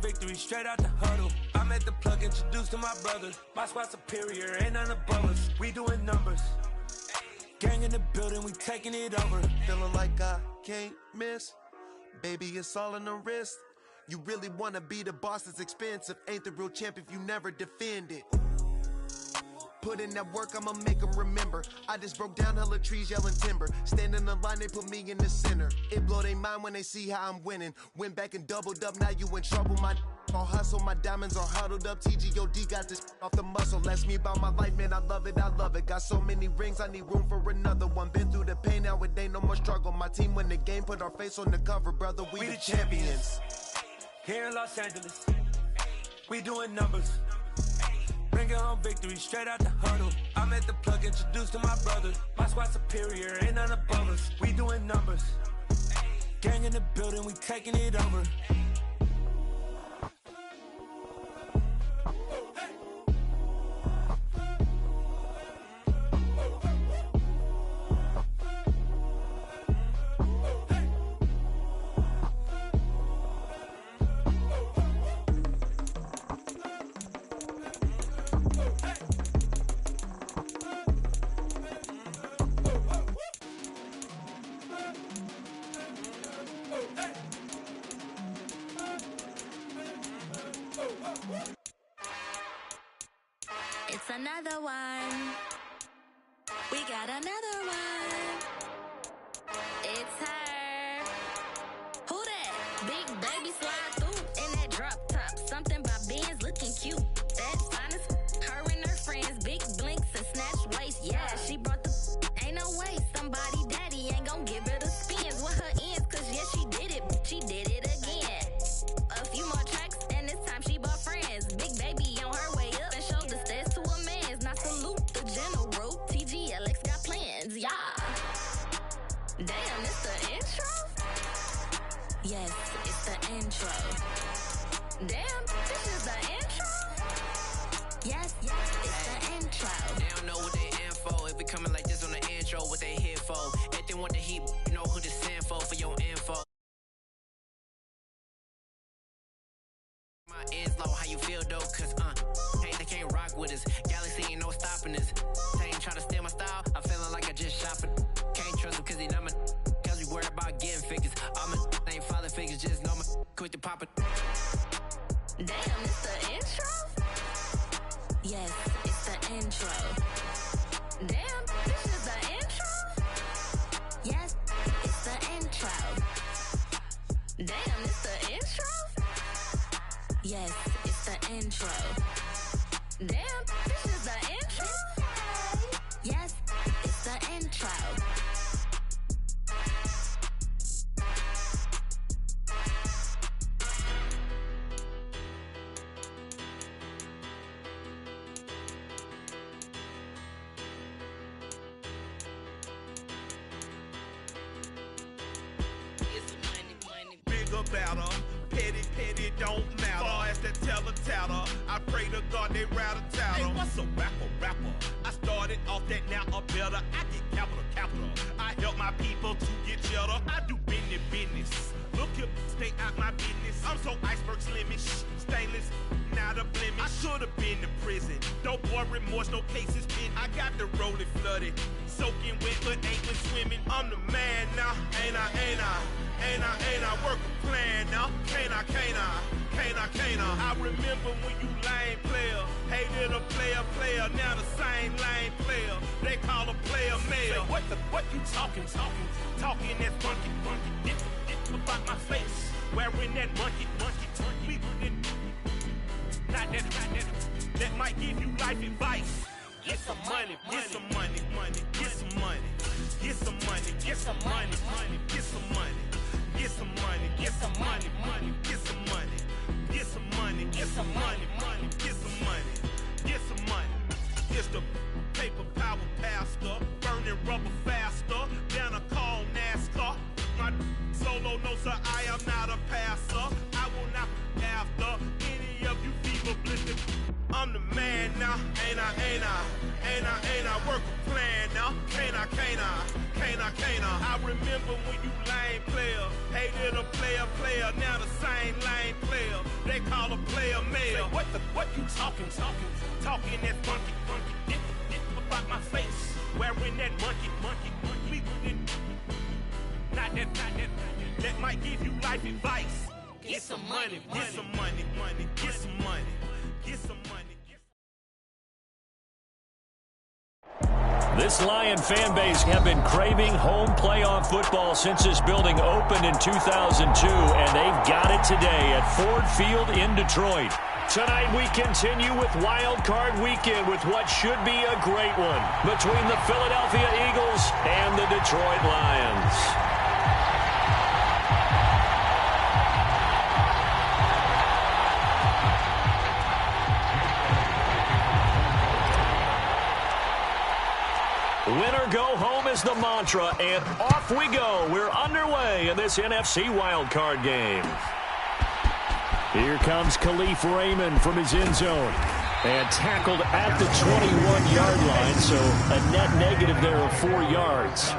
victory straight out the huddle. I'm at the plug, introduced to my brother. My squad superior, ain't none above us. We doing numbers. Gang in the building, we taking it over. Feeling like I can't miss. Baby, it's all in the wrist. You really wanna be the boss, it's expensive. Ain't the real champ if you never defend it. Put in that work, I'ma make them remember. I just broke down hella trees, yelling timber. Stand in the line, they put me in the center. It blow their mind when they see how I'm winning. Went back and doubled up, now you in trouble. My all hustle, my diamonds are huddled up. TGOD got this off the muscle. That's me about my life, man, I love it, I love it. Got so many rings, I need room for another one. Been through the pain, now it ain't no more struggle. My team win the game, put our face on the cover, brother, we the champions. Here in Los Angeles, we doing numbers. Bringing home victory straight out the huddle. I'm at the plug, introduced to my brother. My squad superior, ain't none above us. We doing numbers. Gang in the building, we taking it over. It's another one. We got another one. It's her. Who that? Big baby slide through in that drop top. Something about Benz looking cute. That's finest. Her and her friends, big blinks and snatch waist. Yeah, she brought the. Ain't no way somebody daddy ain't gon' give her the spins with her ends. Cause yeah, she did it. She did it again. A few more tracks and this time she bought friends. Big baby on her way up and showed the stairs to a man's. Now salute the general. TGLX got plans, yeah. Damn, it's the intro? Yes, it's the intro. Damn, this is the intro? Yes, it's the intro. They don't know what they in for. If we coming like this on the intro, what they here for? If they want the heat, you know who to send for your info. My ends low, how you feel though? Cause hey, they can't rock with us. Galaxy ain't no stopping us. They ain't try to steal my style. I'm feeling like I just shopping. Can't trust him cause he not my. Cause we worried about getting figures. All my ain't father figures, just know my quick to pop it. Damn, it's the intro? Yes, it's the intro. Damn, this is the intro? Yes, it's the intro. Damn, it's the intro? Yes, it's the intro. Damn, this is the intro? Yes, it's the intro. Big about her, petty, don't matter. Far as that teller, I pray to God they rattle tattle. Hey, what's a rapper? I started off that, now a better. I get capital. I help my people to get cheddar. I do business. Look here, stay out my business. I'm so iceberg slimish, stainless, not a blemish. I should've been to prison. No boy remorse, no cases pinned. I got the rolling flooded, soaking wet, but ain't been swimming. I'm the man now, ain't I? Work a plan now, can't I? I remember when you lame player, hated a player, now the same lame player. They call a player mayor. What you talking that funky, it's about my face, wearing that monkey, we not that might give you life advice. Get some money, get some money, get some money, get some money, get some money, get some money, get some money, get some money, get some money, get some money, get some money, get some money, get some money. It's the paper power pastor, burning rubber faster than a call NASCAR. My solo no sir, I am not a passer. I will not after any of you fever blistered. I'm the man now, ain't I? Work a plan now, can't I? I remember when you lame player, hated a player, now the same lame player. They call talking that funky, about my face. Wearing that monkey. Not that. That might give you life advice. Get some money. This Lion fan base have been craving home playoff football since this building opened in 2002, and they've got it today at Ford Field in Detroit. Tonight we continue with Wild Card Weekend with what should be a great one between the Philadelphia Eagles and the Detroit Lions. Win or go home is the mantra, and off we go. We're underway in this NFC wildcard game. Here comes Khalif Raymond from his end zone. And tackled at the 21-yard line, so a net negative there of 4 yards.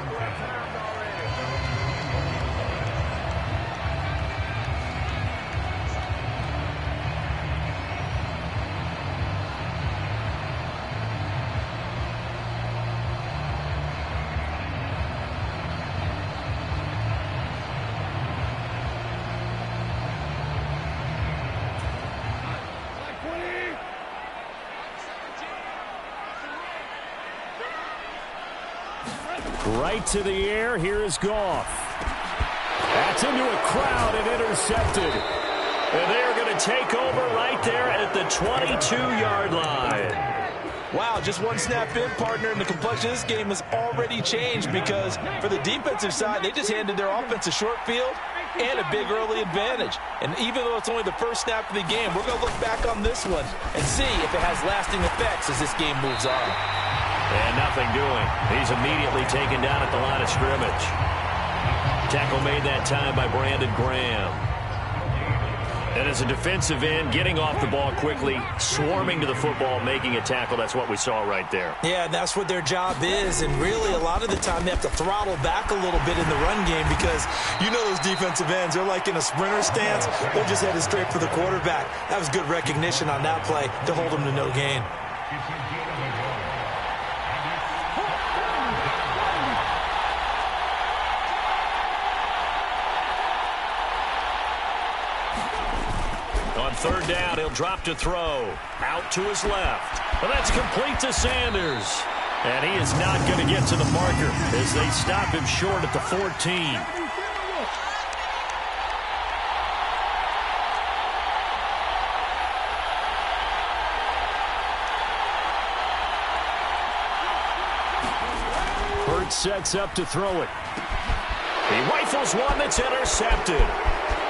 Right to the air, here is Goff. That's into a crowd and intercepted. And they are going to take over right there at the 22-yard line. Wow, just one snap in, partner, and the complexion of this game has already changed because for the defensive side, they just handed their offense a short field and a big early advantage. And even though it's only the first snap of the game, we're going to look back on this one and see if it has lasting effects as this game moves on. And nothing doing. He's immediately taken down at the line of scrimmage. Tackle made that time by Brandon Graham. And as a defensive end, getting off the ball quickly, swarming to the football, making a tackle, that's what we saw right there. Yeah, and that's what their job is. And really, a lot of the time, they have to throttle back a little bit in the run game because you know those defensive ends, they're like in a sprinter stance. They're just headed straight for the quarterback. That was good recognition on that play to hold them to no gain. Third down, he'll drop to throw. Out to his left. Well, that's complete to Sanders. And he is not going to get to the marker as they stop him short at the 14. Hurts sets up to throw it. He rifles one that's intercepted.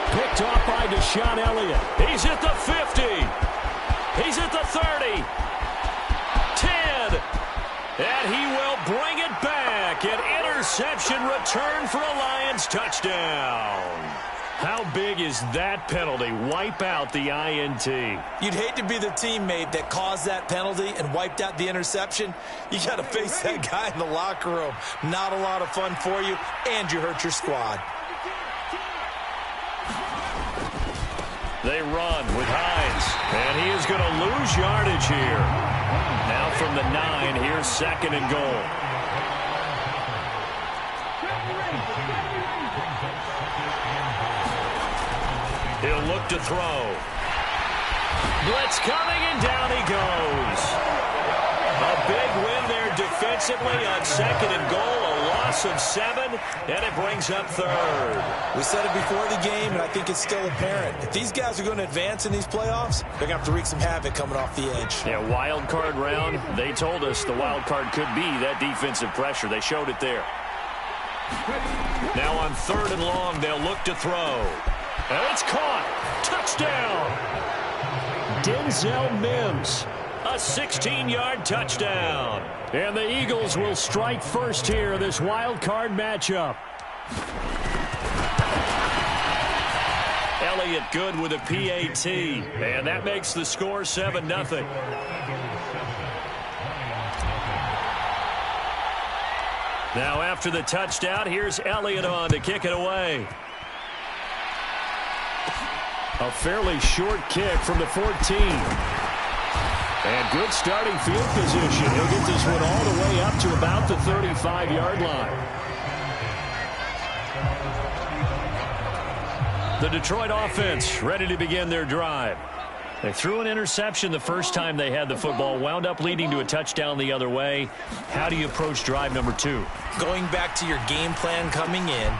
Picked off by Deshaun Elliott. He's at the 50. He's at the 30. 10. And he will bring it back. An interception return for a Lions touchdown. How big is that penalty? Wipe out the INT. You'd hate to be the teammate that caused that penalty and wiped out the interception. You got to face that guy in the locker room. Not a lot of fun for you, and you hurt your squad. They run with Hines, and he is going to lose yardage here. Now from the 9, here's second and goal. He'll look to throw. Blitz coming, and down he goes. A big win there defensively on second and goal. A loss of 7, and it brings up third. We said it before the game, and I think it's still apparent. If these guys are going to advance in these playoffs, they're going to have to wreak some havoc coming off the edge. Yeah, wild card round. They told us the wild card could be that defensive pressure. They showed it there. Now on third and long, they'll look to throw. And it's caught. Touchdown. Denzel Mims. A 16-yard touchdown. And the Eagles will strike first here, this wild card matchup. Elliott good with a PAT. And that makes the score 7-0. Now after the touchdown, here's Elliott on to kick it away. A fairly short kick from the 14. And good starting field position. He'll get this one all the way up to about the 35-yard line. The Detroit offense ready to begin their drive. They threw an interception the first time they had the football, wound up leading to a touchdown the other way. How do you approach drive number 2? Going back to your game plan coming in,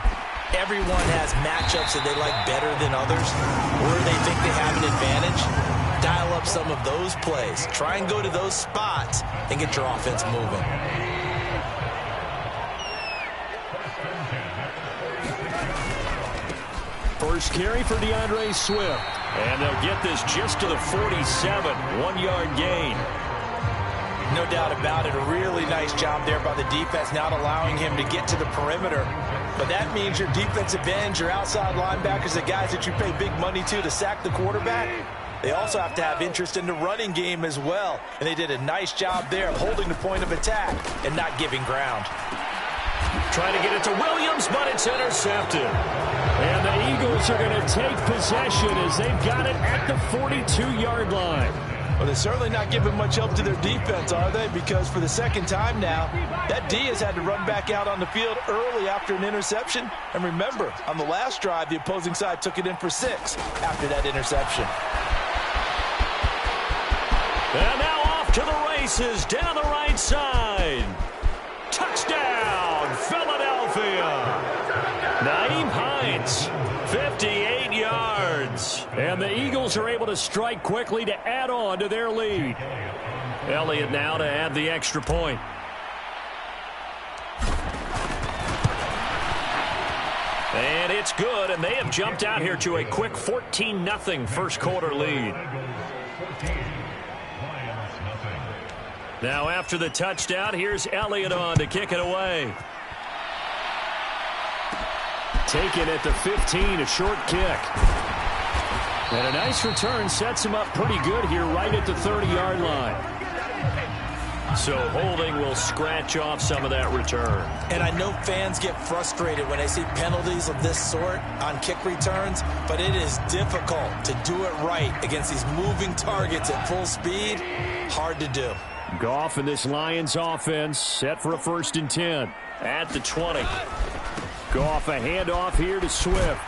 everyone has matchups that they like better than others, or they think they have an advantage. Dial up some of those plays. Try and go to those spots and get your offense moving. First carry for DeAndre Swift. And they'll get this just to the 47, 1-yard gain. No doubt about it. A really nice job there by the defense, not allowing him to get to the perimeter. But that means your defensive ends, your outside linebackers, the guys that you pay big money to sack the quarterback, they also have to have interest in the running game as well. And they did a nice job there of holding the point of attack and not giving ground. Trying to get it to Williams, but it's intercepted. And the Eagles are going to take possession as they've got it at the 42-yard line. Well, they're certainly not giving much help to their defense, are they? Because for the second time now, that D has had to run back out on the field early after an interception. And remember, on the last drive, the opposing side took it in for 6 after that interception. And now off to the races down the right side. Touchdown, Philadelphia. Nyheim Hines, 58 yards. And the Eagles are able to strike quickly to add on to their lead. Elliott now to add the extra point. And it's good, and they have jumped out here to a quick 14-0 first quarter lead. Now after the touchdown, here's Elliott on to kick it away. Taken at the 15, a short kick. And a nice return sets him up pretty good here right at the 30-yard line. So holding will scratch off some of that return. And I know fans get frustrated when they see penalties of this sort on kick returns, but it is difficult to do it right against these moving targets at full speed. Hard to do. Goff and this Lions offense set for a 1st and 10 at the 20. Goff a handoff here to Swift.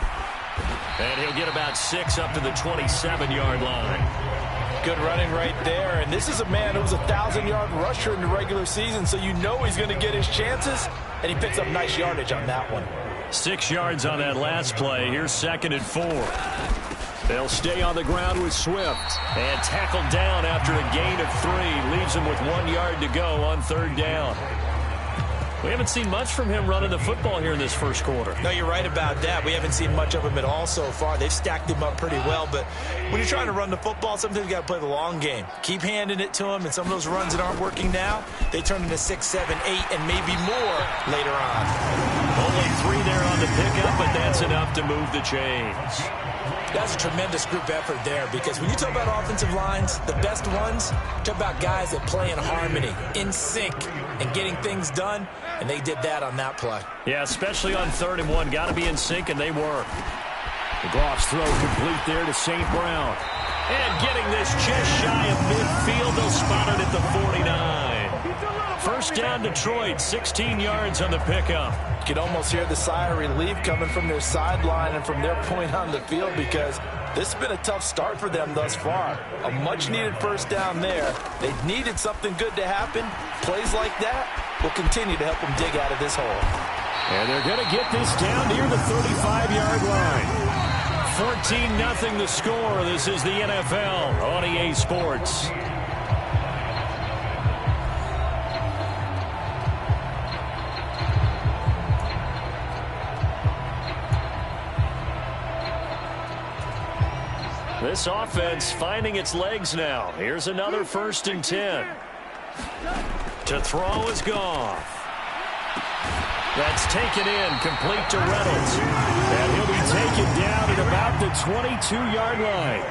And he'll get about 6 up to the 27-yard line. Good running right there. And this is a man who was a 1,000-yard rusher in the regular season, so you know he's going to get his chances. And he picks up nice yardage on that one. 6 yards on that last play. Here's 2nd and 4. They'll stay on the ground with Swift. And tackled down after a gain of 3. Leaves him with 1 yard to go on 3rd down. We haven't seen much from him running the football here in this first quarter. No, you're right about that. We haven't seen much of him at all so far. They've stacked him up pretty well. But when you're trying to run the football, sometimes you got to play the long game. Keep handing it to him, and some of those runs that aren't working now, they turn into 6, 7, 8, and maybe more later on. Only 3 there on the pickup, but that's enough to move the chains. That's a tremendous group effort there, because when you talk about offensive lines, the best ones, talk about guys that play in harmony, in sync, and getting things done, and they did that on that play. Yeah, especially on 3rd and 1. Got to be in sync, and they were. The Goff's throw complete there to St. Brown. And getting this just shy of midfield, they'll spot it at the 49. First down, Detroit, 16 yards on the pickup. You can almost hear the sigh of relief coming from their sideline and from their point on the field, because this has been a tough start for them thus far. A much-needed first down there. They needed something good to happen. Plays like that will continue to help them dig out of this hole. And they're going to get this down near the 35-yard line. 14-0 the score. This is the NFL on EA Sports. This offense finding its legs now. Here's another 1st and 10. To throw is Goff. That's taken in, complete to Reynolds. And he'll be taken down at about the 22-yard line.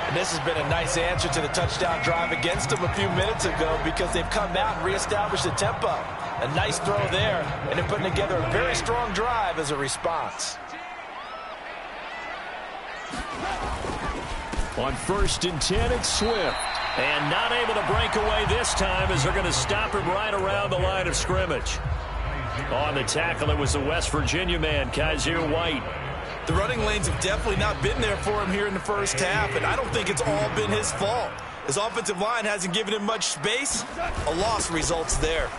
And this has been a nice answer to the touchdown drive against them a few minutes ago, because they've come out and reestablished the tempo. A nice throw there, and they're putting together a very strong drive as a response. On 1st and 10, it's Swift. And not able to break away this time as they're going to stop him right around the line of scrimmage. On the tackle, it was the West Virginia man, Kaiser White. The running lanes have definitely not been there for him here in the first half, and I don't think it's all been his fault. His offensive line hasn't given him much space. A loss results there.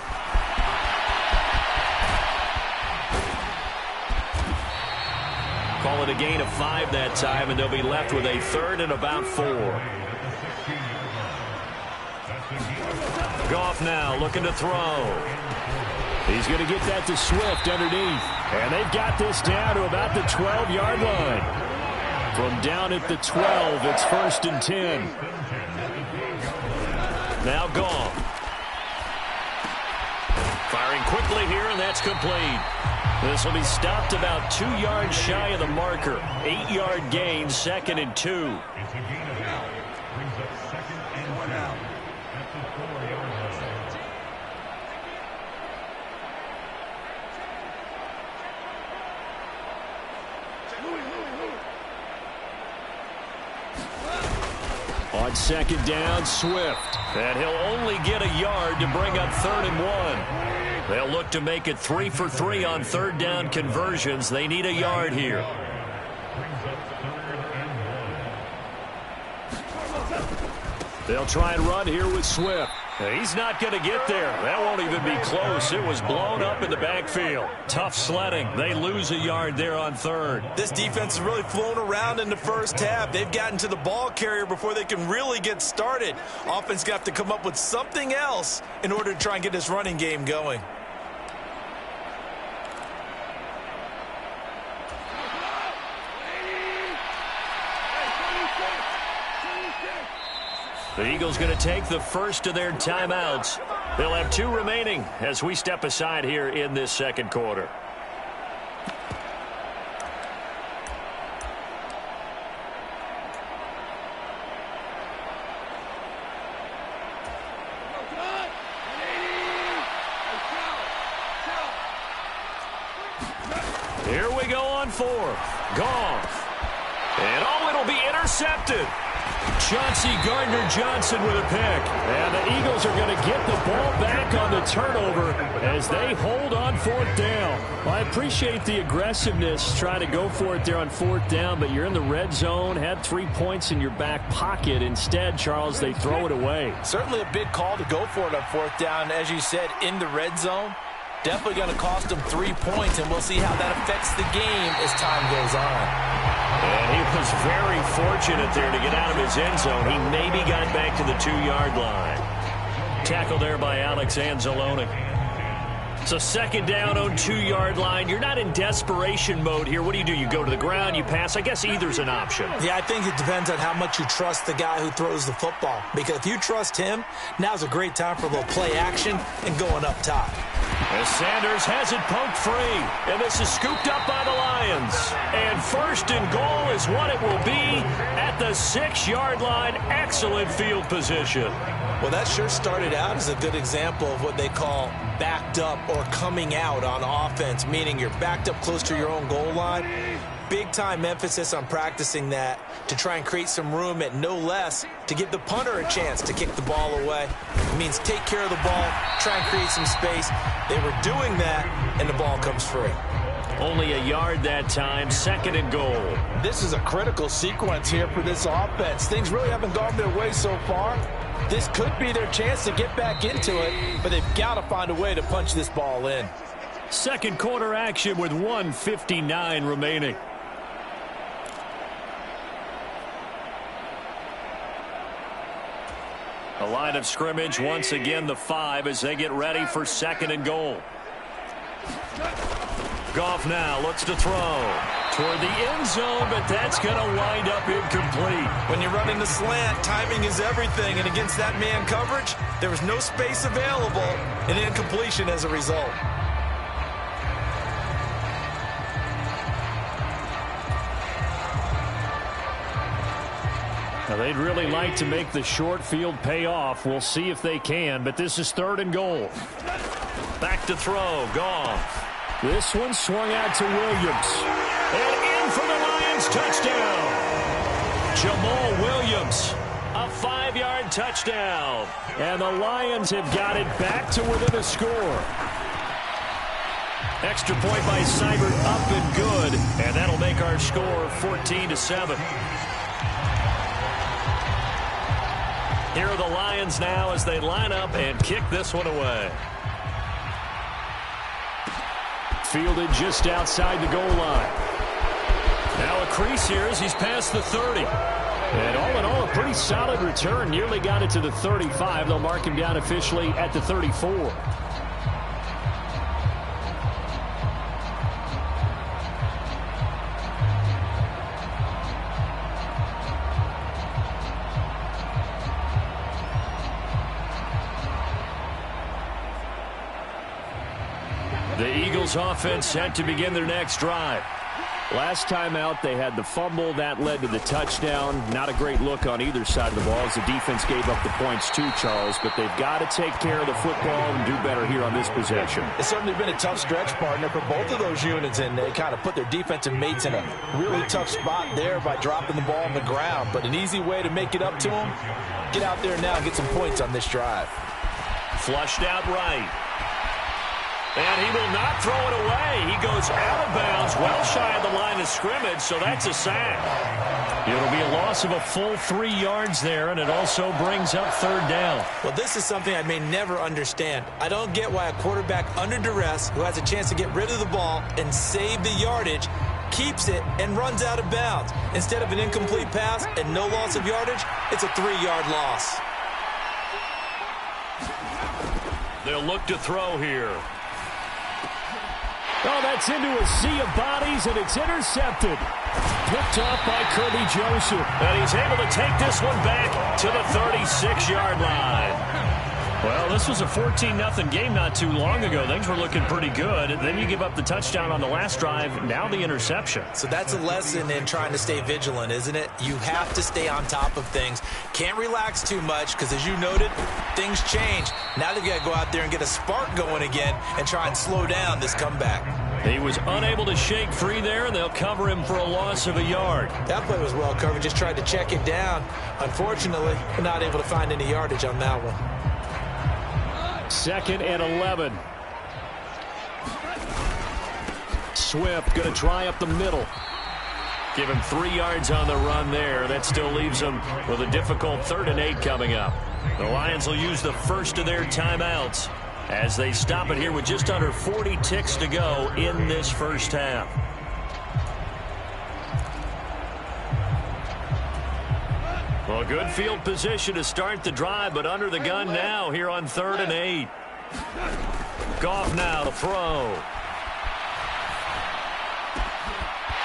Call it a gain of 5 that time, and they'll be left with a 3rd and about 4. Goff now looking to throw. He's going to get that to Swift underneath. And they've got this down to about the 12-yard line. From down at the 12, it's 1st and 10. Now Goff. Firing quickly here, and that's complete. This will be stopped about 2 yards shy of the marker. 8-yard gain, 2nd and 2. On 2nd down, Swift. And he'll only get a yard to bring up 3rd and 1. They'll look to make it 3 for 3 on 3rd down conversions. They need a yard here. They'll try and run here with Swift. He's not going to get there. That won't even be close. It was blown up in the backfield. Tough sledding. They lose a yard there on 3rd. This defense has really flown around in the first half. They've gotten to the ball carrier before they can really get started. Offense got to come up with something else in order to try and get this running game going. The Eagles going to take the first of their timeouts. They'll have 2 remaining as we step aside here in this second quarter. Here we go on 4th. Goff. And it'll be intercepted. Chauncey Gardner-Johnson with a pick. And the Eagles are going to get the ball back on the turnover as they hold on 4th down. Well, I appreciate the aggressiveness trying to go for it there on 4th down, but you're in the red zone, had 3 points in your back pocket. Instead, Charles, they throw it away. Certainly a big call to go for it on 4th down. As you said, in the red zone, definitely going to cost them 3 points, and we'll see how that affects the game as time goes on. And he was very fortunate there to get out of his end zone. He maybe got back to the 2-yard line. Tackle there by Alex Anzalone. So 2nd down on 2-yard line. You're not in desperation mode here. What do? You go to the ground, you pass. I guess either's an option. Yeah, I think it depends on how much you trust the guy who throws the football. Because if you trust him, now's a great time for a little play action and going up top. As Sanders has it poked free, and this is scooped up by the Lions. And 1st and goal is what it will be at the 6-yard line. Excellent field position. Well, that sure started out as a good example of what they call backed up or coming out on offense, meaning you're backed up close to your own goal line. Big-time emphasis on practicing that to try and create some room at no less to give the punter a chance to kick the ball away. It means take care of the ball, try and create some space. They were doing that, and the ball comes free. Only a yard that time, 2nd and goal. This is a critical sequence here for this offense. Things really haven't gone their way so far. This could be their chance to get back into it, but they've got to find a way to punch this ball in. Second quarter action with 1:59 remaining. A line of scrimmage, once again the 5 as they get ready for 2nd and goal. Goff now looks to throw toward the end zone, but that's going to wind up incomplete. When you're running the slant, timing is everything, and against that man coverage, there was no space available, and incompletion as a result. Now, they'd really like to make the short field pay off. We'll see if they can, but this is 3rd and goal. Back to throw, Goff. This one swung out to Williams. And in for the Lions, touchdown. Jamal Williams, a 5-yard touchdown. And the Lions have got it back to within a score. Extra point by Seibert, up and good. And that'll make our score 14-7. Here are the Lions now as they line up and kick this one away. Fielded just outside the goal line. Now a crease here as he's past the 30. And all in all, a pretty solid return. Nearly got it to the 35. They'll mark him down officially at the 34. The Eagles offense set to begin their next drive. Last time out, they had the fumble. That led to the touchdown. Not a great look on either side of the ball as the defense gave up the points too, Charles. But they've got to take care of the football and do better here on this possession. It's certainly been a tough stretch, partner, for both of those units, and they kind of put their defensive mates in a really tough spot there by dropping the ball on the ground. But an easy way to make it up to them, get out there now and get some points on this drive. Flushed out right. And he will not throw it away. He goes out of bounds, well shy of the line of scrimmage, so that's a sack. It'll be a loss of a full 3 yards there, and it also brings up third down. Well, this is something I may never understand. I don't get why a quarterback under duress who has a chance to get rid of the ball and save the yardage keeps it and runs out of bounds. Instead of an incomplete pass and no loss of yardage, it's a 3-yard loss. They'll look to throw here. Oh, that's into a sea of bodies, and it's intercepted. Picked off by Kirby Joseph. And he's able to take this one back to the 36-yard line. Well, this was a 14-0 game not too long ago. Things were looking pretty good. And then you give up the touchdown on the last drive. Now the interception. So that's a lesson in trying to stay vigilant, isn't it? You have to stay on top of things. Can't relax too much because, as you noted, things change. Now they've got to go out there and get a spark going again and try and slow down this comeback. He was unable to shake free there, and they'll cover him for a loss of a yard. That play was well covered. Just tried to check it down. Unfortunately, we're not able to find any yardage on that one. 2nd and 11. Swift going to try up the middle. Give him 3 yards on the run there. That still leaves him with a difficult 3rd and 8 coming up. The Lions will use the first of their timeouts as they stop it here with just under 40 ticks to go in this first half. Well, good field position to start the drive, but under the gun now here on 3rd and 8. Goff now to throw.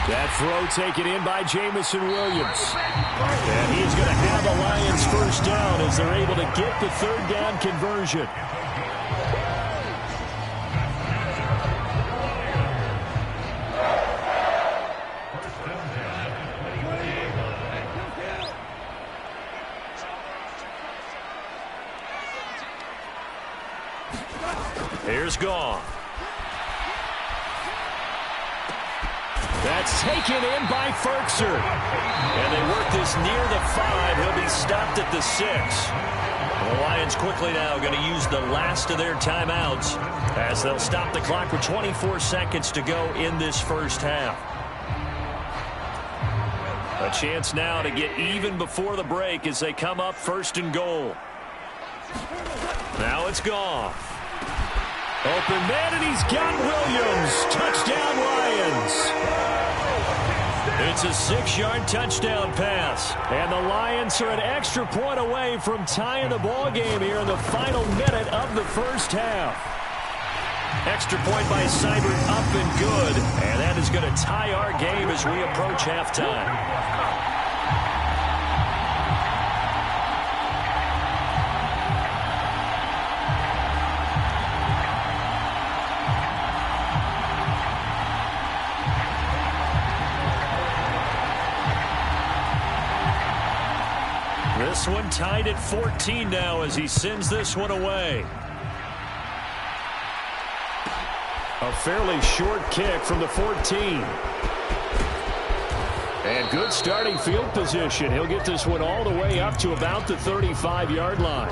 That throw taken in by Jamison Williams. And he's going to have the Lions first down as they're able to get the 3rd down conversion. Here's Goff. That's taken in by Ferkser. And they work this near the 5. He'll be stopped at the 6. The Lions quickly now going to use the last of their timeouts as they'll stop the clock with 24 seconds to go in this first half. A chance now to get even before the break as they come up 1st and goal. Now it's Goff. Open man, and he's got Williams. Touchdown, Lions. It's a 6-yard touchdown pass. And the Lions are an extra point away from tying the ball game here in the final minute of the first half. Extra point by Seibert, up and good. And that is going to tie our game as we approach halftime. This one tied at 14 now as he sends this one away. A fairly short kick from the 14. And good starting field position. He'll get this one all the way up to about the 35-yard line.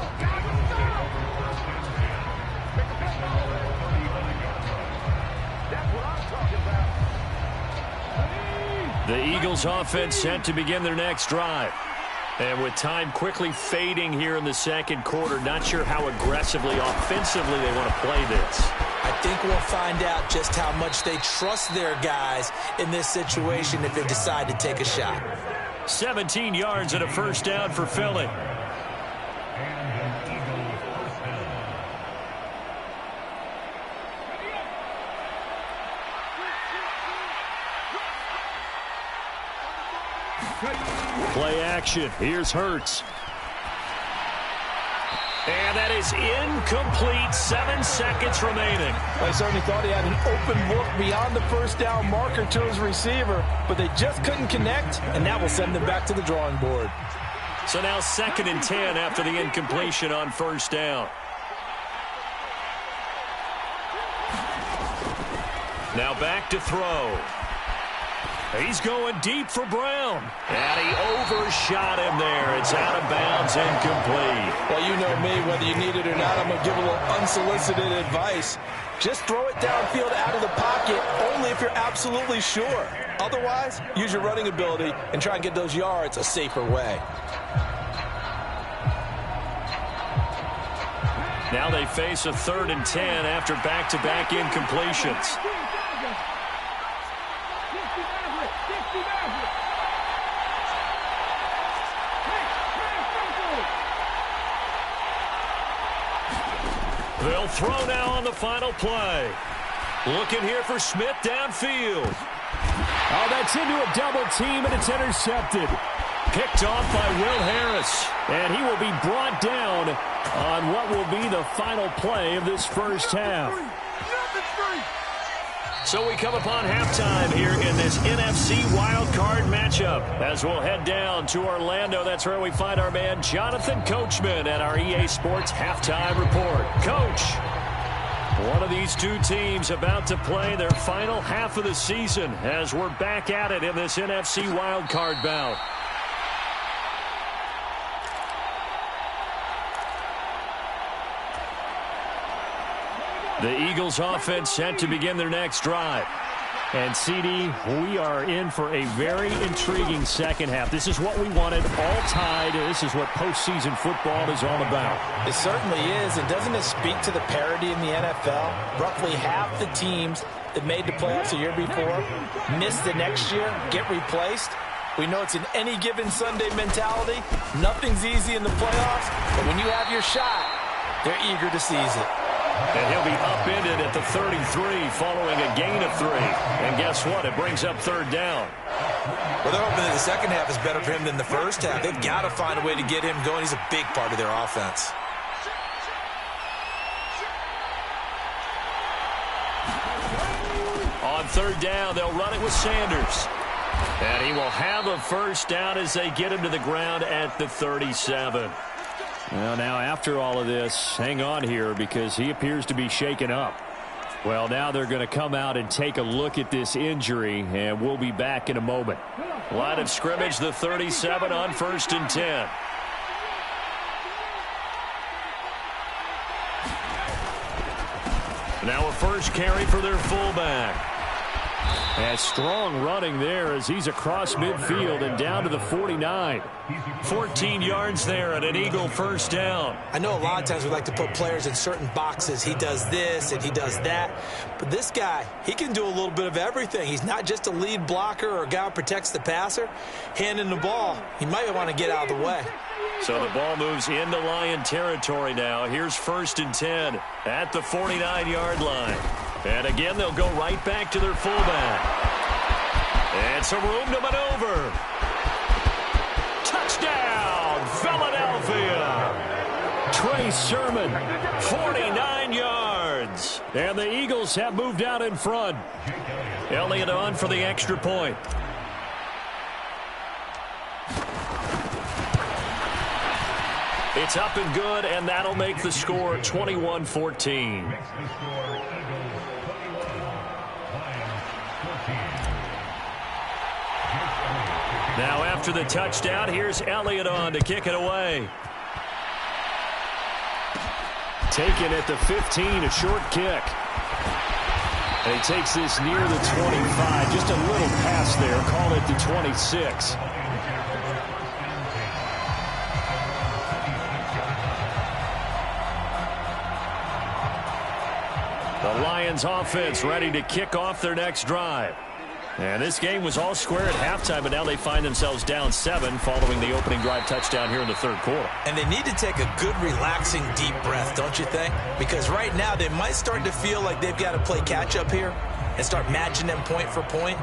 The Eagles offense set to begin their next drive. And with time quickly fading here in the second quarter, not sure how aggressively, offensively they want to play this. I think we'll find out just how much they trust their guys in this situation if they decide to take a shot. 17 yards and a first down for Philly. Play action. Here's Hurts. And that is incomplete. 7 seconds remaining. I certainly thought he had an open look beyond the first down marker to his receiver, but they just couldn't connect, and that will send them back to the drawing board. So now 2nd and 10 after the incompletion on first down. Now back to throw. He's going deep for Brown. And he overshot him there. It's out of bounds, incomplete. Well, you know me, whether you need it or not, I'm going to give a little unsolicited advice. Just throw it downfield out of the pocket only if you're absolutely sure. Otherwise, use your running ability and try and get those yards a safer way. Now they face a 3rd and 10 after back-to-back incompletions. They'll throw now on the final play. Looking here for Smith downfield. Oh, that's into a double team, and it's intercepted. Picked off by Will Harris. And he will be brought down on what will be the final play of this first half. So we come upon halftime here in this NFC wildcard matchup as we'll head down to Orlando. That's where we find our man Jonathan Coachman at our EA Sports Halftime Report. Coach, one of these two teams about to play their final half of the season as we're back at it in this NFC wildcard bout. The Eagles offense set to begin their next drive. And, CD, we are in for a very intriguing second half. This is what we wanted, all tied. This is what postseason football is all about. It certainly is. And doesn't it speak to the parity in the NFL? Roughly half the teams that made the playoffs the year before miss the next year, get replaced. We know it's an any given Sunday mentality. Nothing's easy in the playoffs. But when you have your shot, they're eager to seize it. And he'll be upended at the 33 following a gain of 3. And guess what? It brings up 3rd down. Well, they're hoping that the second half is better for him than the first half. They've got to find a way to get him going. He's a big part of their offense. On 3rd down, they'll run it with Sanders. And he will have a first down as they get him to the ground at the 37. Well, now after all of this, hang on here because he appears to be shaken up. Well, now they're going to come out and take a look at this injury, and we'll be back in a moment. Line of scrimmage, the 37 on 1st and 10. Now a first carry for their fullback. And strong running there as he's across midfield and down to the 49. 14 yards there and an Eagle first down. I know a lot of times we like to put players in certain boxes. He does this and he does that. But this guy, he can do a little bit of everything. He's not just a lead blocker or a guy who protects the passer. Handing the ball, he might want to get out of the way. So the ball moves into Lion territory now. Here's 1st and 10 at the 49-yard line. And again, they'll go right back to their fullback. And some room to maneuver. Touchdown, Philadelphia. Trey Sermon, 49 yards. And the Eagles have moved out in front. Elliott on for the extra point. It's up and good, and that'll make the score 21-14. Now after the touchdown, here's Elliott on to kick it away. Taken at the 15, a short kick. And he takes this near the 25. Just a little pass there. Call it the 26. The Lions offense ready to kick off their next drive. And this game was all square at halftime, but now they find themselves down 7 following the opening drive touchdown here in the third quarter. And they need to take a good, relaxing, deep breath, don't you think? Because right now they might start to feel like they've got to play catch-up here and start matching them point for point.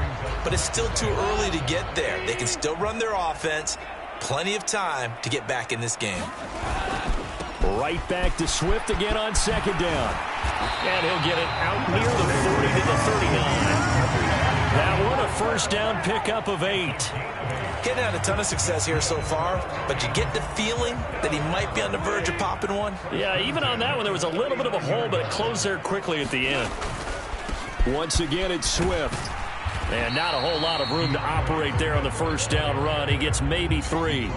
But it's still too early to get there. They can still run their offense. Plenty of time to get back in this game. Right back to Swift again on second down. And he'll get it out near the 40 to the 39. That one a first down pickup of 8. Getting had a ton of success here so far, but you get the feeling that he might be on the verge of popping one. Yeah, even on that one, there was a little bit of a hole, but it closed there quickly at the end. Once again, it's Swift. And not a whole lot of room to operate there on the first down run. He gets maybe 3.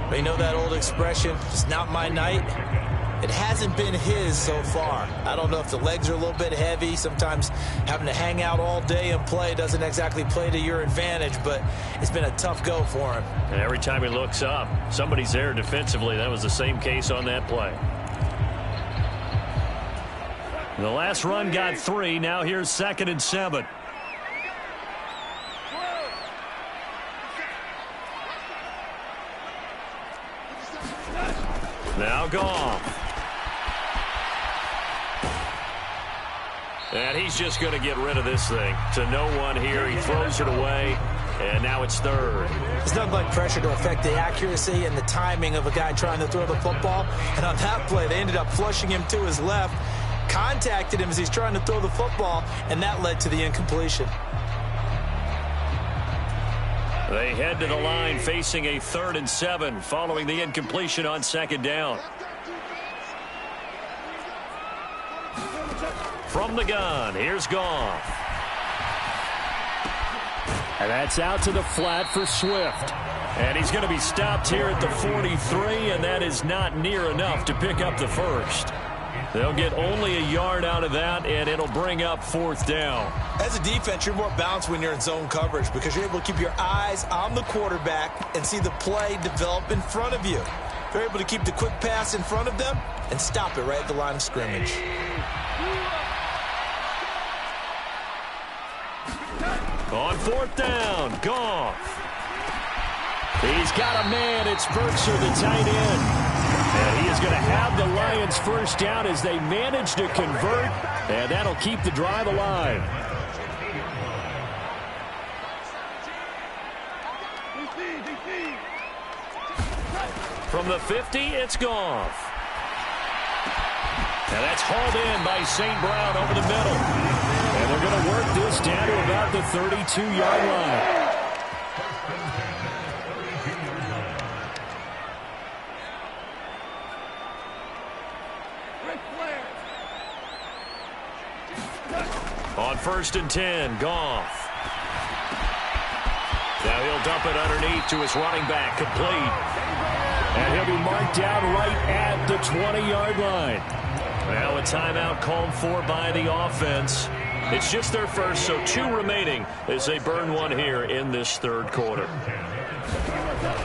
But you know that old expression, it's not my night? It hasn't been his so far. I don't know if the legs are a little bit heavy. Sometimes having to hang out all day and play doesn't exactly play to your advantage, but it's been a tough go for him. And every time he looks up, somebody's there defensively. That was the same case on that play. The last run got 3. Now here's 2nd and 7. Now Goff. And he's just going to get rid of this thing. To no one here. He throws it away. And now it's 3rd. It's nothing like pressure to affect the accuracy and the timing of a guy trying to throw the football. And on that play, they ended up flushing him to his left. Contacted him as he's trying to throw the football. And that led to the incompletion. They head to the line facing a 3rd and 7 following the incompletion on 2nd down. From the gun, here's Goff. And that's out to the flat for Swift. And he's going to be stopped here at the 43, and that is not near enough to pick up the first. They'll get only a yard out of that, and it'll bring up 4th down. As a defense, you're more balanced when you're in zone coverage because you're able to keep your eyes on the quarterback and see the play develop in front of you. You're able to keep the quick pass in front of them and stop it right at the line of scrimmage. On 4th down, Goff. He's got a man. It's Berkshire, the tight end. And he is going to have the Lions first down as they manage to convert, and that'll keep the drive alive. From the 50, it's Goff. And that's hauled in by St. Brown over the middle. And they're going to work this down to about the 32-yard line. On 1st and 10, Goff. Now he'll dump it underneath to his running back, complete. And he'll be marked down right at the 20-yard line. Now a timeout called for by the offense. It's just their first, so 2 remaining as they burn one here in this 3rd quarter.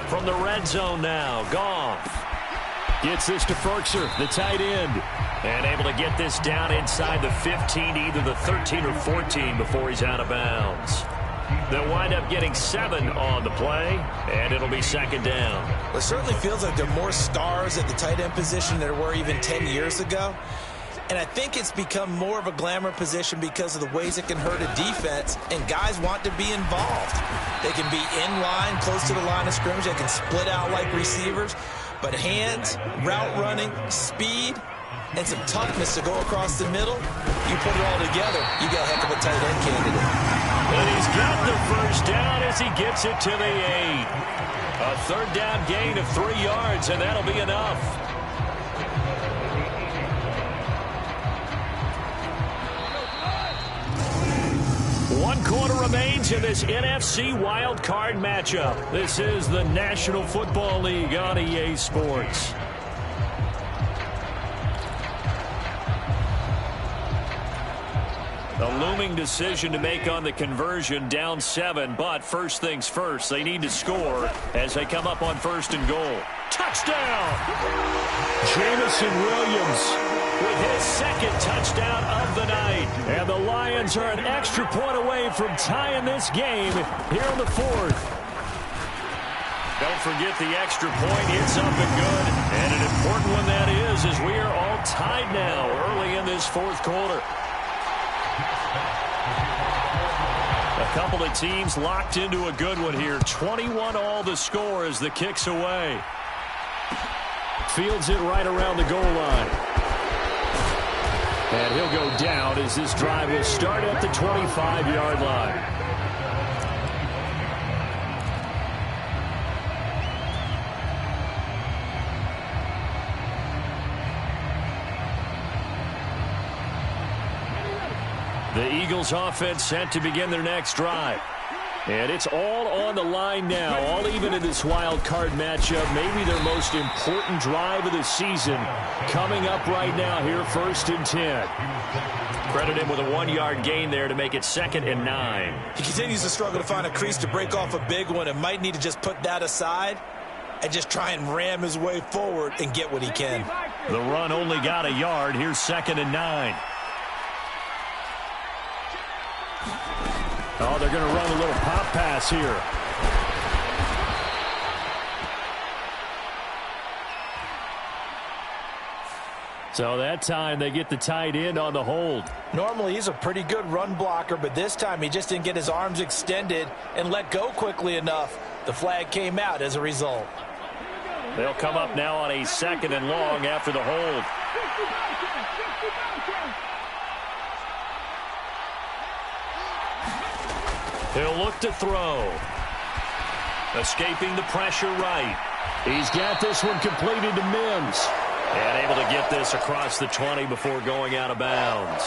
From the red zone now, Goff gets this to Berkshire, the tight end. And able to get this down inside the 15, either the 13 or 14 before he's out of bounds. They'll wind up getting 7 on the play, and it'll be 2nd down. Well, it certainly feels like there are more stars at the tight end position than there were even 10 years ago. And I think it's become more of a glamour position because of the ways it can hurt a defense, and guys want to be involved. They can be in line, close to the line of scrimmage. They can split out like receivers. But hands, route running, speed, and some toughness to go across the middle, you put it all together, you got a heck of a tight end candidate. And he's got the first down as he gets it to the 8. A 3rd down gain of 3 yards, and that'll be enough. 1 quarter remains in this NFC Wild Card matchup. This is the National Football League on EA Sports. A looming decision to make on the conversion, down 7, but first things first, they need to score as they come up on 1st and goal. Touchdown! Jamison Williams with his 2nd touchdown of the night. And the Lions are an extra point away from tying this game here in the 4th. Don't forget the extra point. It's up and good. And an important one that is, as we are all tied now early in this 4th quarter. A couple of teams locked into a good one here. 21 all the score as the kick's away. Fields it right around the goal line. And he'll go down as this drive will start at the 25-yard line. The Eagles offense set to begin their next drive. And it's all on the line now, all even in this wild card matchup. Maybe their most important drive of the season coming up right now here, 1st and 10. Credit him with a 1-yard gain there to make it 2nd and 9. He continues to struggle to find a crease to break off a big one and might need to just put that aside and just try and ram his way forward and get what he can. The run only got a yard. Here's 2nd and 9. Oh, they're going to run a little pop pass here. So that time they get the tight end on the hold. Normally he's a pretty good run blocker, but this time he just didn't get his arms extended and let go quickly enough. The flag came out as a result. They'll come up now on a 2nd and long after the hold. He'll look to throw. Escaping the pressure right. He's got this one completed to Mims. And able to get this across the 20 before going out of bounds.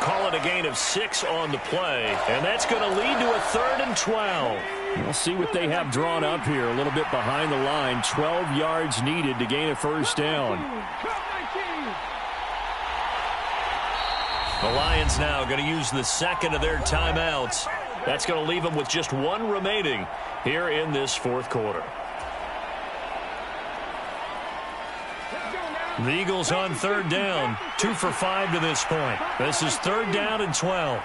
Call it a gain of 6 on the play. And that's going to lead to a 3rd and 12. We'll see what they have drawn up here. A little bit behind the line. 12 yards needed to gain a 1st down. The Lions now going to use the 2nd of their timeouts. That's going to leave them with just 1 remaining here in this 4th quarter. The Eagles on 3rd down. 2 for 5 to this point. This is 3rd down and 12.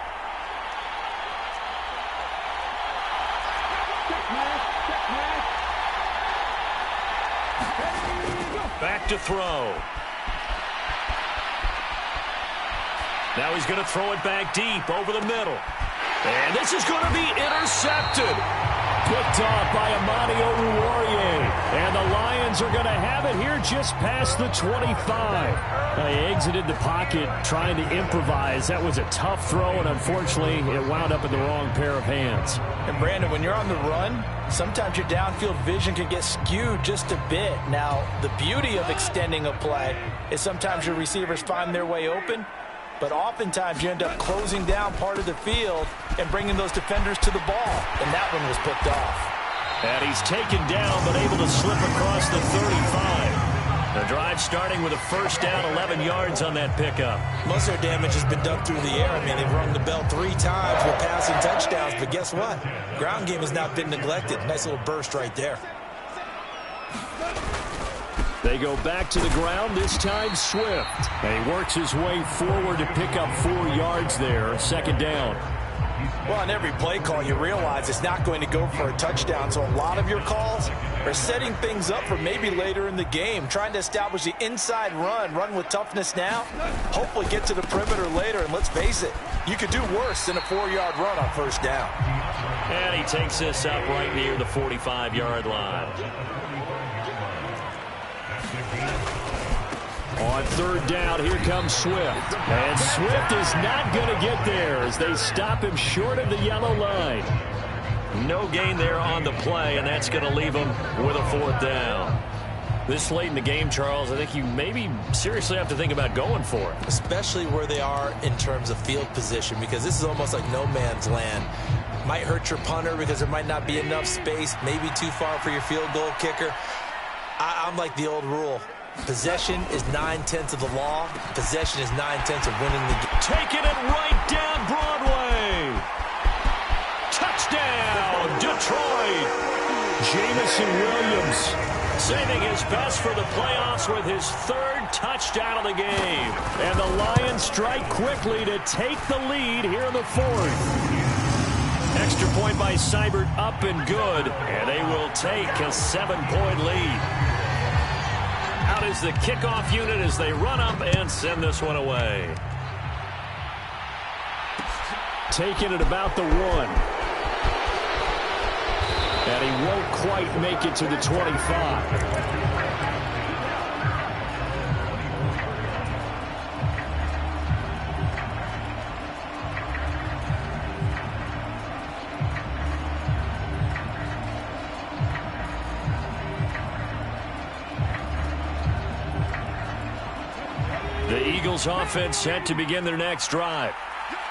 Back to throw. Now he's going to throw it back deep over the middle. And this is going to be intercepted. Picked off by Amani Oruwariye. And the Lions are going to have it here just past the 25. They exited the pocket trying to improvise. That was a tough throw, and unfortunately, it wound up in the wrong pair of hands. And Brandon, when you're on the run, sometimes your downfield vision can get skewed just a bit. Now, the beauty of extending a play is sometimes your receivers find their way open, but oftentimes you end up closing down part of the field and bringing those defenders to the ball. And that one was picked off. And he's taken down, but able to slip across the 35. The drive starting with a 1st down, 11 yards on that pickup. Most of their damage has been done through the air. I mean, they've rung the bell 3 times with passing touchdowns, but guess what? Ground game has not been neglected. Nice little burst right there. They go back to the ground, this time Swift. And he works his way forward to pick up 4 yards there, 2nd down. Well, on every play call, you realize it's not going to go for a touchdown, so a lot of your calls are setting things up for maybe later in the game, trying to establish the inside run with toughness now, hopefully get to the perimeter later, and let's face it, you could do worse than a 4-yard run on 1st down. And he takes this up right near the 45-yard line. On 3rd down, here comes Swift. And Swift is not going to get there as they stop him short of the yellow line. No gain there on the play, and that's going to leave him with a 4th down. This late in the game, Charles, I think you maybe seriously have to think about going for it. Especially where they are in terms of field position, because this is almost like no man's land. Might hurt your punter because there might not be enough space, maybe too far for your field goal kicker. I'm like the old rule. Possession is 9/10 of the law. Possession is 9/10 of winning the game. Taking it right down Broadway. Touchdown, Detroit. Jamison Williams saving his best for the playoffs with his third touchdown of the game. And the Lions strike quickly to take the lead here in the fourth. Extra point by Seibert up and good. And they will take a 7-point lead. Out is the kickoff unit as they run up and send this one away. Taking it about the 1. And he won't quite make it to the 25. The Eagles offense set to begin their next drive.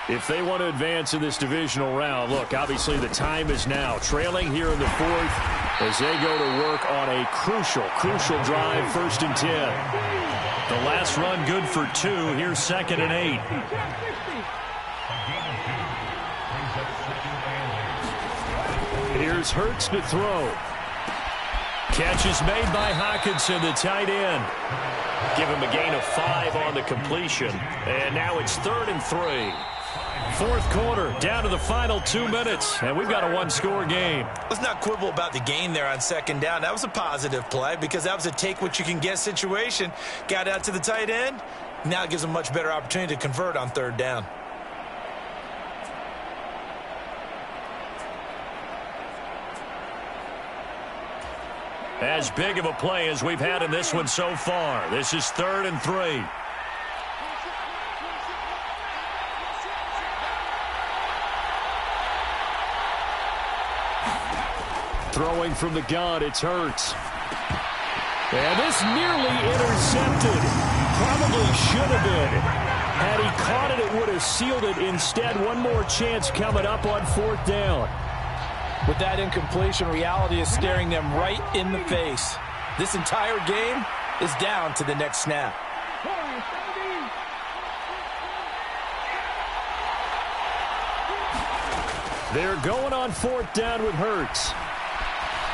If they want to advance in this divisional round, look, obviously the time is now. Trailing here in the fourth as they go to work on a crucial drive, 1st and 10. The last run good for 2. Here's 2nd and 8. Here's Hurts to throw. Catch is made by Hockenson, the tight end. Give him a gain of 5 on the completion. And now it's 3rd and 3. Fourth quarter, down to the final 2 minutes, and we've got a 1-score game. Let's not quibble about the gain there on 2nd down. That was a positive play because that was a take-what-you-can-get situation. Got out to the tight end. Now it gives them a much better opportunity to convert on 3rd down. As big of a play as we've had in this one so far. This is 3rd and 3. Throwing from the gun, it's Hurts. And this nearly intercepted. Probably should have been. Had he caught it, it would have sealed it. Instead, one more chance coming up on 4th down. With that incompletion, reality is staring them right in the face. This entire game is down to the next snap. They're going on 4th down with Hurts.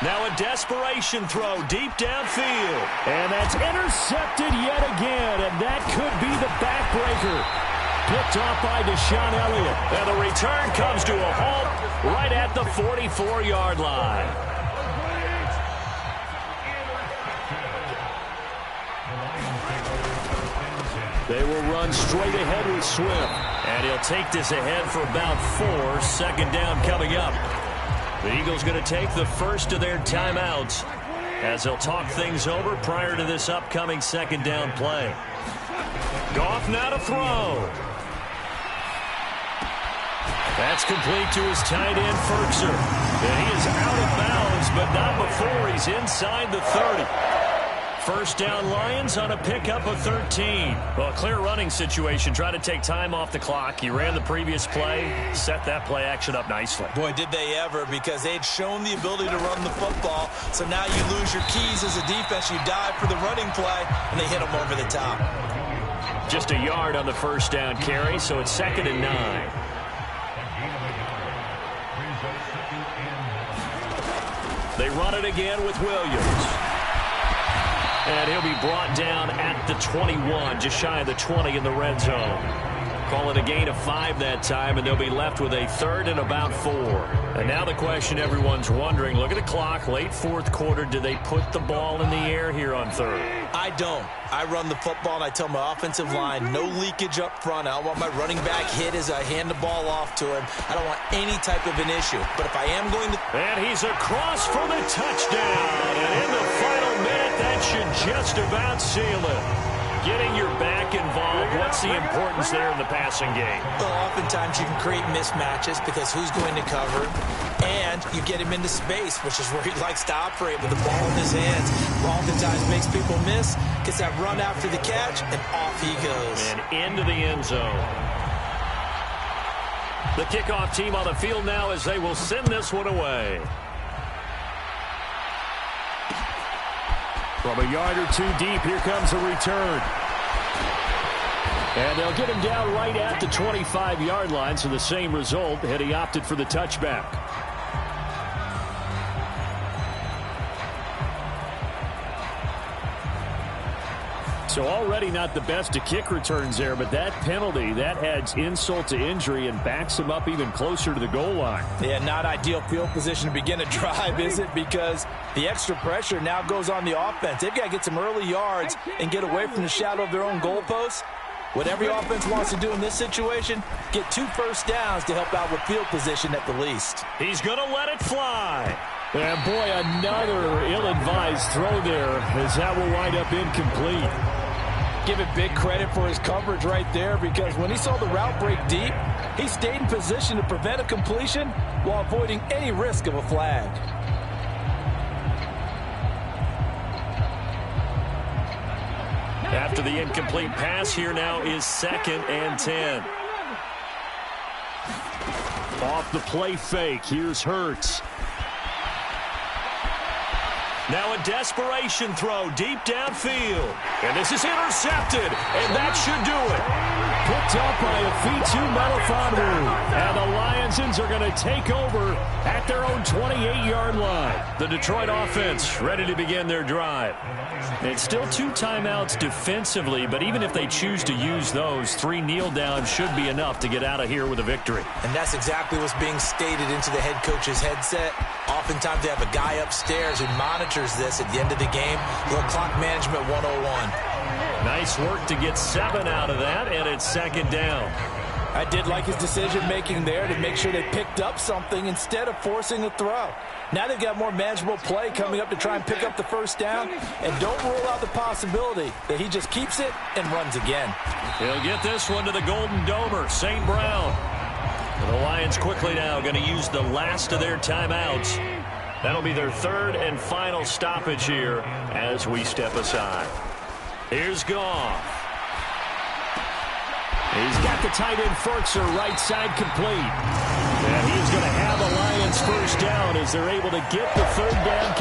Now a desperation throw deep downfield. And that's intercepted yet again. And that could be the backbreaker. Picked off by Deshaun Elliott. And the return comes to a halt right at the 44-yard line. They will run straight ahead with Swift. And he'll take this ahead for about 4. 2nd down coming up. The Eagles going to take the first of their timeouts as they'll talk things over prior to this upcoming 2nd down play. Goff now to throw. That's complete to his tight end, Ferkser. And he is out of bounds, but not before he's inside the 30. 1st down Lions on a pickup of 13. Well, a clear running situation. Try to take time off the clock. He ran the previous play, set that play action up nicely. Boy, did they ever, because they'd shown the ability to run the football. So now you lose your keys as a defense. You dive for the running play, and they hit them over the top. Just a yard on the 1st down carry, so it's 2nd and 9. They run it again with Williams. And he'll be brought down at the 21, just shy of the 20 in the red zone. Call it a gain of 5 that time, and they'll be left with a 3rd and about 4. And now the question everyone's wondering, look at the clock, late 4th quarter, do they put the ball in the air here on 3rd? I don't. I run the football, and I tell my offensive line, no leakage up front. I don't want my running back hit as I hand the ball off to him. I don't want any type of an issue. But if I am going to... And he's across for the touchdown. And in the final minute, that should just about seal it. Getting your back involved, what's the importance there in the passing game? Well, oftentimes you can create mismatches because who's going to cover, and you get him into space, which is where he likes to operate with the ball in his hands. oftentimes makes people miss, gets that run after the catch, and off he goes. And into the end zone. The kickoff team on the field now as they will send this one away. From a yard or two deep, here comes a return. And they'll get him down right at the 25-yard line, so the same result had he opted for the touchback. So already not the best to kick returns there, but that penalty, that adds insult to injury and backs him up even closer to the goal line. Yeah, not ideal field position to begin a drive, is it? Because the extra pressure now goes on the offense. They've got to get some early yards and get away from the shadow of their own goalposts. What every offense wants to do in this situation, get 2 first downs to help out with field position at the least. He's going to let it fly. And boy, another ill-advised throw there as that will wind up incomplete. Give it big credit for his coverage right there, because when he saw the route break deep, he stayed in position to prevent a completion while avoiding any risk of a flag. After the incomplete pass, here now is 2nd and 10. Off the play fake, here's Hurts. Now a desperation throw deep downfield. And this is intercepted. And that should do it. Picked up by a Fitu Melifonwu. And the Lionsons are going to take over at their own 28-yard line. The Detroit offense ready to begin their drive. It's still 2 timeouts defensively, but even if they choose to use those, 3 kneel downs should be enough to get out of here with a victory. And that's exactly what's being stated into the head coach's headset. Oftentimes they have a guy upstairs who monitors this at the end of the game. Little clock management 101. Nice work to get 7 out of that, and it's 2nd down. I did like his decision-making there to make sure they picked up something instead of forcing a throw. Now they've got more manageable play coming up to try and pick up the first down, and don't rule out the possibility that he just keeps it and runs again. He'll get this one to the Golden Domer, St. Brown. The Lions quickly now going to use the last of their timeouts. That'll be their 3rd and final stoppage here as we step aside. Here's Goff. He's got the tight end Furtzer right side complete. And he's going to have a Lions first down as they're able to get the 3rd down.